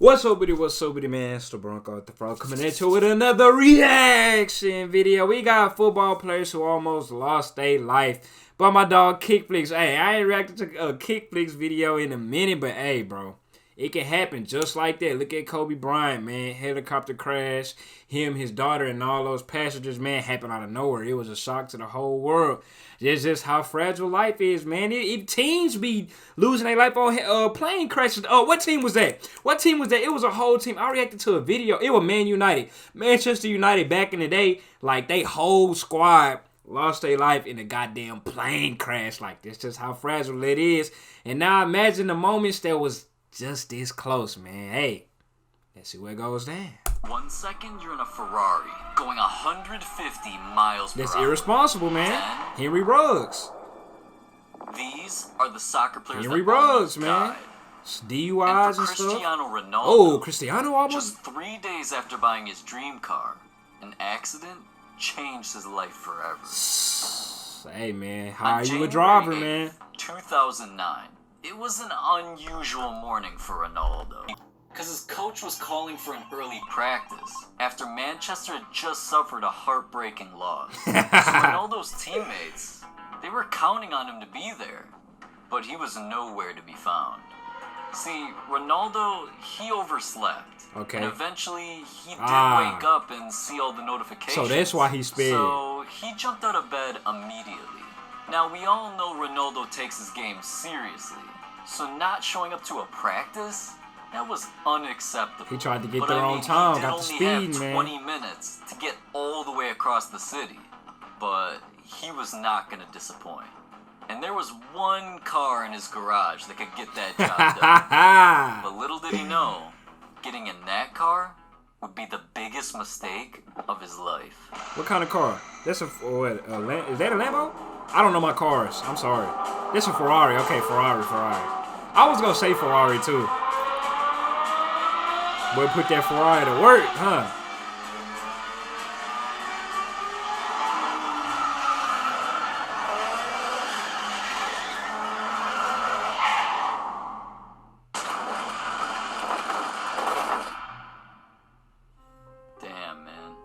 What's up, buddy, man? It's the Bronco at the Frog coming at you with another reaction video. We got football players who almost lost their life. But my dog Kickflix, hey, I ain't reacted to a Kickflix video in a minute, but hey, bro, it can happen just like that. Look at Kobe Bryant, man. Helicopter crash. Him, his daughter, and all those passengers, man, happened out of nowhere. It was a shock to the whole world. It's just how fragile life is, man. Teams be losing their life on plane crashes. Oh, what team was that? What team was that? It was a whole team. I reacted to a video. It was Man United. Manchester United back in the day, like, they whole squad lost their life in a goddamn plane crash. Like, that's just how fragile it is. And now imagine the moments that was just this close, man. Hey, let's see where it goes down. 1 second, you're in a Ferrari going 150 miles per hour. That's irresponsible, man. Henry Ruggs. These are the soccer players Henry that Ruggs, man. died. DUIs and stuff. Cristiano Ronaldo. Oh, Cristiano almost. Just 3 days after buying his dream car, an accident changed his life forever. Hey, man, how are you a driver, man? 2009. It was an unusual morning for Ronaldo, because his coach was calling for an early practice after Manchester had just suffered a heartbreaking loss. So Ronaldo's teammates, they were counting on him to be there, but he was nowhere to be found. See, Ronaldo, he overslept. Okay. And eventually, he did wake up and see all the notifications. So that's why he sped. So he jumped out of bed immediately. Now, we all know Ronaldo takes his game seriously. So not showing up to a practice, that was unacceptable. He tried to get there on time, got the speed, man. He only had 20 minutes to get all the way across the city, but he was not going to disappoint. And there was one car in his garage that could get that job done. But little did he know, getting in that car would be the biggest mistake of his life. What kind of car? That's a what? Is that a Lambo? I don't know my cars. I'm sorry. That's a Ferrari. Okay, Ferrari. I was gonna say Ferrari too. Boy, put that Ferrari to work, huh? Damn, man.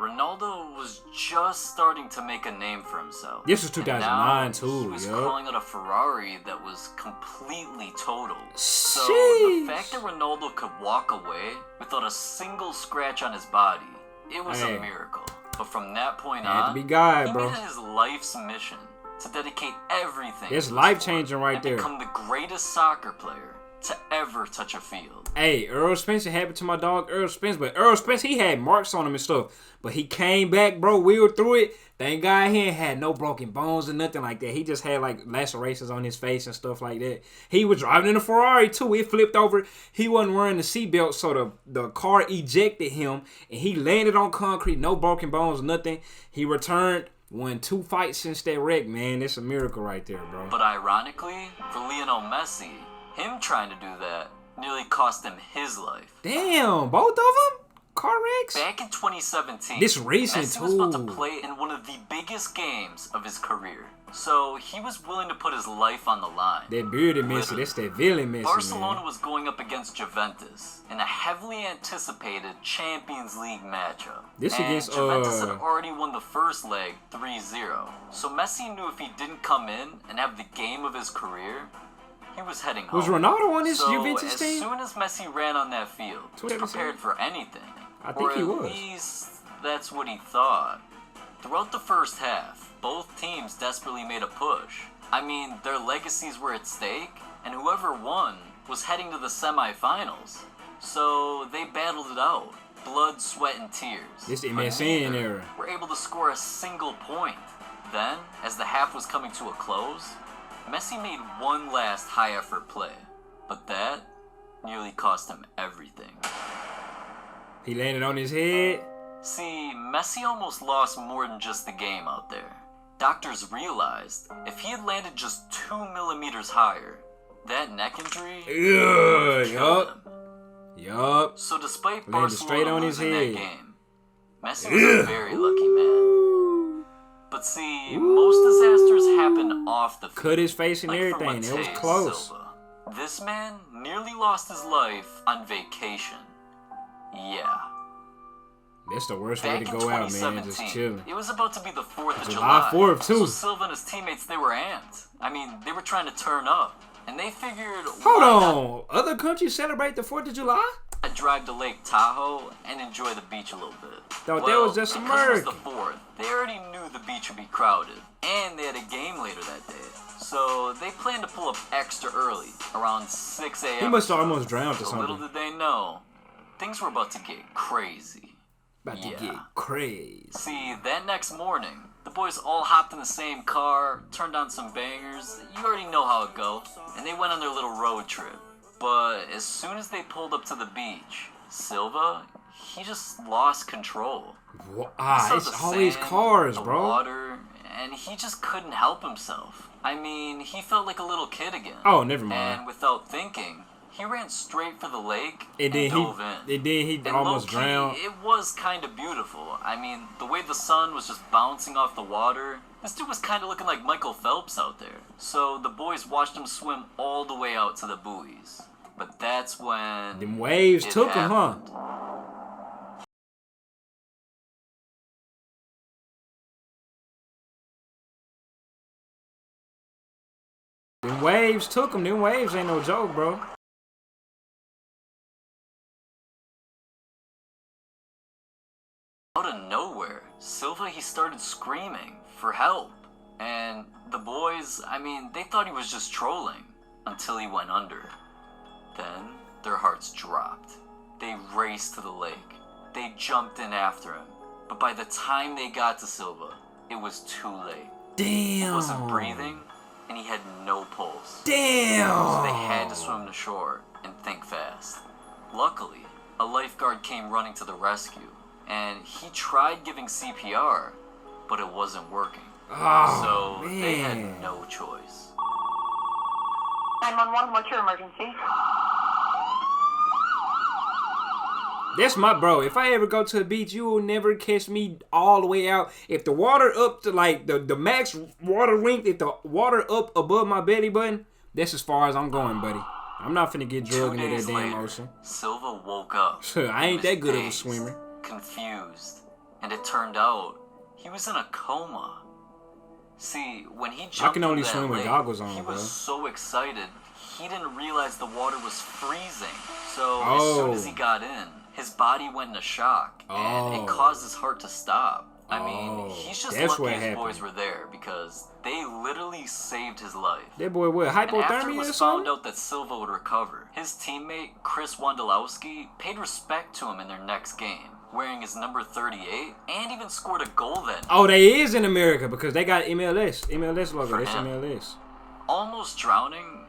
Ronaldo was just starting to make a name for himself. This was 2009 too, he was calling it a Ferrari that was completely totaled. So Sheesh. the fact that Ronaldo could walk away without a single scratch on his body, it was a miracle. But from that point on, he made it his life's mission to dedicate everything. It's life-changing right there. And become the greatest soccer player to ever touch a field. Hey, Earl Spence, it happened to my dog Earl Spence, but Earl Spence, he had marks on him and stuff, but he came back, bro, wheeled through it. Thank God he ain't had no broken bones or nothing like that. He just had like lacerations on his face and stuff like that. He was driving in a Ferrari too. It flipped over. He wasn't wearing the seatbelt, so the car ejected him, and he landed on concrete, no broken bones, nothing. He returned, won 2 fights since that wreck, man. It's a miracle right there, bro. But ironically, for Lionel Messi, him trying to do that nearly cost him his life. Damn, both of them? Car wrecks? Back in 2017, this recent Messi was about to play in one of the biggest games of his career. So he was willing to put his life on the line. That bearded Messi, that's that villain Messi, Barcelona man. was going up against Juventus in a heavily anticipated Champions League matchup. This against Juventus had already won the first leg 3-0. So Messi knew if he didn't come in and have the game of his career, he was heading home. Was Ronaldo on his Juventus team? As soon as Messi ran on that field, he was prepared for anything. I think he was. At least that's what he thought. Throughout the first half, both teams desperately made a push. I mean, their legacies were at stake, and whoever won was heading to the semifinals. So they battled it out. Blood, sweat, and tears. This MSN era. Were able to score a single point. Then, as the half was coming to a close, Messi made one last high-effort play, but that nearly cost him everything. He landed on his head. See, Messi almost lost more than just the game out there. Doctors realized if he had landed just 2 millimeters higher, that neck injury would kill him. Yup. So despite landed straight Barcelona on his losing head. that game, Messi was a very lucky man. But see, most disasters happen off the field. Cut his face and like everything. It was close. Silva. This man nearly lost his life on vacation. Yeah. That's the worst way Back to in go out, man. 2017, Just chilling. it was about to be the 4th of July July. 4th, too. So Silva and his teammates, they were amped. I mean, they were trying to turn up. And they figured, hold on. Other countries celebrate the 4th of July? I'd drive to Lake Tahoe and enjoy the beach a little bit. Thought that was just American. Because it was the 4th, they already knew the beach would be crowded. And they had a game later that day. So they planned to pull up extra early, around 6 a.m. He must have almost drowned or something. Little did they know, things were about to get crazy. About to get crazy. See, that next morning, the boys all hopped in the same car, turned on some bangers. You already know how it goes. And they went on their little road trip. But as soon as they pulled up to the beach, Silva, he just lost control. It's always cars, the bro. Water, and he just couldn't help himself. I mean, he felt like a little kid again. Oh, never mind. And without thinking, he ran straight for the lake and dove in. And then he almost drowned. It was kind of beautiful. I mean, the way the sun was just bouncing off the water. This dude was kind of looking like Michael Phelps out there. So the boys watched him swim all the way out to the buoys. But that's when... them waves took him, huh? Them waves took him. Them waves ain't no joke, bro. Out of nowhere, Silva, he started screaming for help. And the boys, I mean, they thought he was just trolling until he went under. Then their hearts dropped. They raced to the lake. They jumped in after him. But by the time they got to Silva, it was too late. Damn. He wasn't breathing, and he had no pulse. Damn. So they had to swim to shore and think fast. Luckily, a lifeguard came running to the rescue, and he tried giving CPR, but it wasn't working. Oh, so man. they had no choice. 911, what's your emergency? That's my bro. If I ever go to the beach, you will never catch me all the way out. If the water up to like the max water length, if the water up above my belly button, that's as far as I'm going, buddy. I'm not finna get drugged into that damn ocean. Silva woke up. I ain't that good of a swimmer. Confused. And it turned out he was in a coma. See, when he jumped I can only into that swim with lake, goggles on, he bro. was so excited, he didn't realize the water was freezing. So as soon as he got in, his body went into shock, and it caused his heart to stop. I mean, he's just lucky his boys were there because they literally saved his life. That boy what, hypothermia and after it was or something? found out that Silva would recover, his teammate Chris Wondolowski paid respect to him in their next game, wearing his number 38, and even scored a goal then. Oh, they is in America because they got MLS logo. That's MLS. Almost drowning,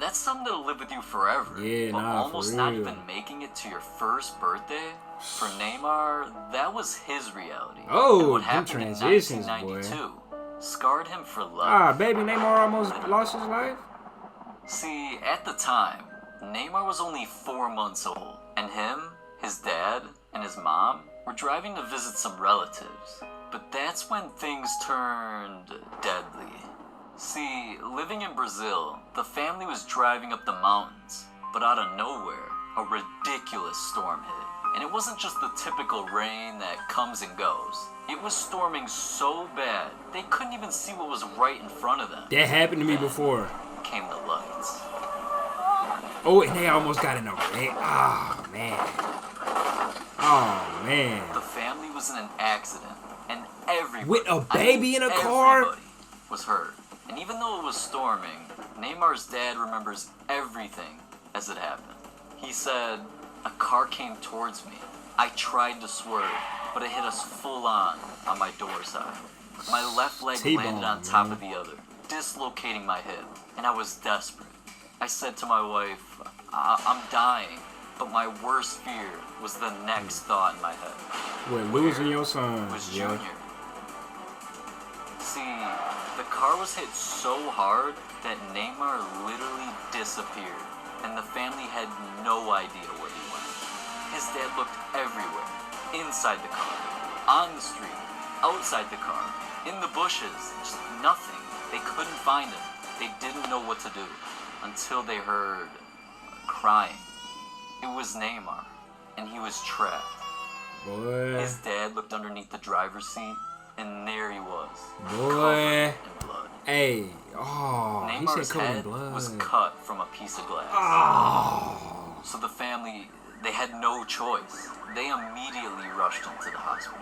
that's something that'll live with you forever. Yeah, but nah, almost for not real. even making it to your first birthday, for Neymar, that was his reality. Oh, and what them happened in transitions, 1992 scarred him for life. Baby Neymar almost lost his life? See, at the time, Neymar was only 4 months old, and him, his dad, and his mom were driving to visit some relatives. But that's when things turned deadly. See, living in Brazil, the family was driving up the mountains, but out of nowhere, a ridiculous storm hit. And it wasn't just the typical rain that comes and goes. It was storming so bad, they couldn't even see what was right in front of them. That happened to me before. Came the lights. Oh, and they almost got in a wreck. Oh, man. Oh, man. The family was in an accident, and everybody... With a baby in a car? Everybody was hurt. And even though it was storming, Neymar's dad remembers everything as it happened. He said, "A car came towards me. I tried to swerve, but it hit us full on my door side. My left leg landed on top of the other, dislocating my hip, and I was desperate. I said to my wife, I'm dying, but my worst fear was the next thought in my head. What, losing your son? Was Junior. See, the car was hit so hard that Neymar literally disappeared, and the family had no idea where he went. His dad looked everywhere, inside the car, on the street, outside the car, in the bushes, just nothing. They couldn't find him. They didn't know what to do. until they heard crying. It was Neymar, and he was trapped. Boy. His dad looked underneath the driver's seat, and there he was, Boy. covered in blood. Hey. Oh, he Neymar's said covered in head blood. was cut from a piece of glass. Oh. So the family, they had no choice. They immediately rushed him to the hospital.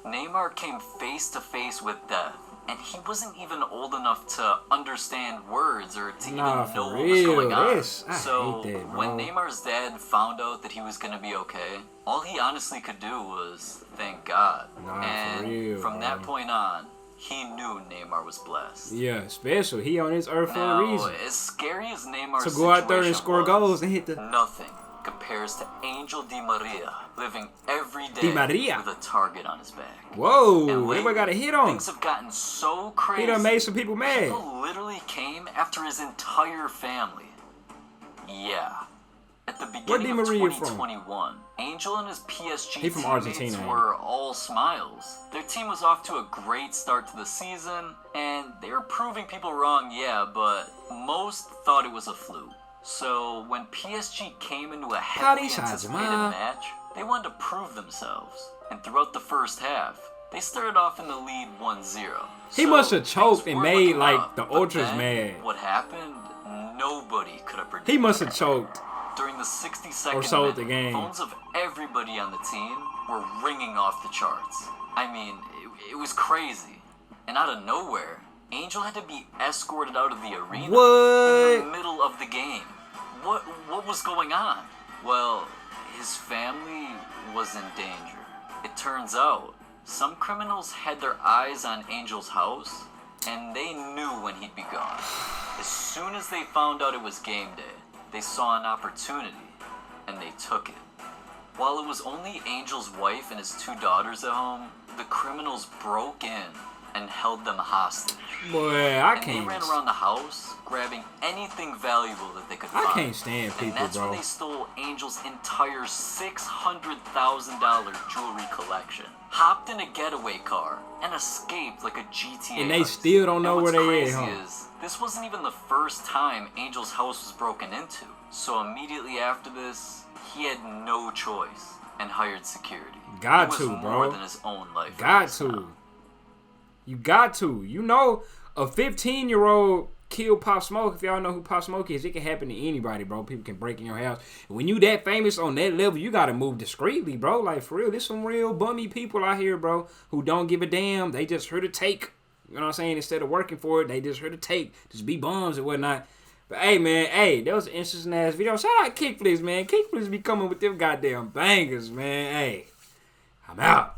Neymar came face to face with death, and he wasn't even old enough to understand words or to even know what was going on. I So hate that, bro. when Neymar's dad found out that he was going to be okay, all he honestly could do was thank God. For real, from bro. that point on, he knew Neymar was blessed. Yeah, special. He on this earth for a reason. As scary as Neymar's To go out there and situation score was, goals and hit the... nothing compares to Angel Di Maria living every day Di Maria. with a target on his back. Whoa, And lately, everybody got a hit on him. Things have gotten so crazy. He done made some people mad. People literally came after his entire family. Yeah. At the beginning Di of Maria 2021, Angel and his PSG He from teammates Argentina, ain't he? were all smiles. Their team was off to a great start to the season, and they were proving people wrong, yeah, but most thought it was a fluke. So when PSG came into a heavily anticipated match, they wanted to prove themselves. And throughout the first half, they started off in the lead 1-0. He So must have choked things and were made looking like up, the but ultras then mad. What happened? Nobody could have predicted. He must have choked. During the 62nd Or sold minute, the game. phones of everybody on the team were ringing off the charts. I mean, it was crazy. And out of nowhere, Angel had to be escorted out of the arena in the What? middle of the game. What was going on? Well, his family was in danger. It turns out, some criminals had their eyes on Angel's house, and they knew when he'd be gone. As soon as they found out it was game day, they saw an opportunity, and they took it. While it was only Angel's wife and his 2 daughters at home, the criminals broke in and held them hostage. Boy, And they ran around the house, grabbing anything valuable that they could find. I can't stand And people, that's bro. when they stole Angel's entire $600,000 jewelry collection, hopped in a getaway car, and escaped like a GTA And they heist. still don't know And where what's they at, crazy huh? is, this wasn't even the first time Angel's house was broken into. So immediately after this, he had no choice and hired security. Got it was to, more bro. than his own life. Got to. You got to. You know, a 15-year-old killed Pop Smoke. If y'all know who Pop Smoke is, it can happen to anybody, bro. People can break in your house. When you that famous on that level, you got to move discreetly, bro. Like, for real, there's some real bummy people out here, bro, who don't give a damn. They just here to take. You know what I'm saying? Instead of working for it, they just here to take. Just be bums and whatnot. But, hey, man, that was an interesting-ass video. Shout out Kickflix, man. Kickflix be coming with them goddamn bangers, man. Hey, I'm out.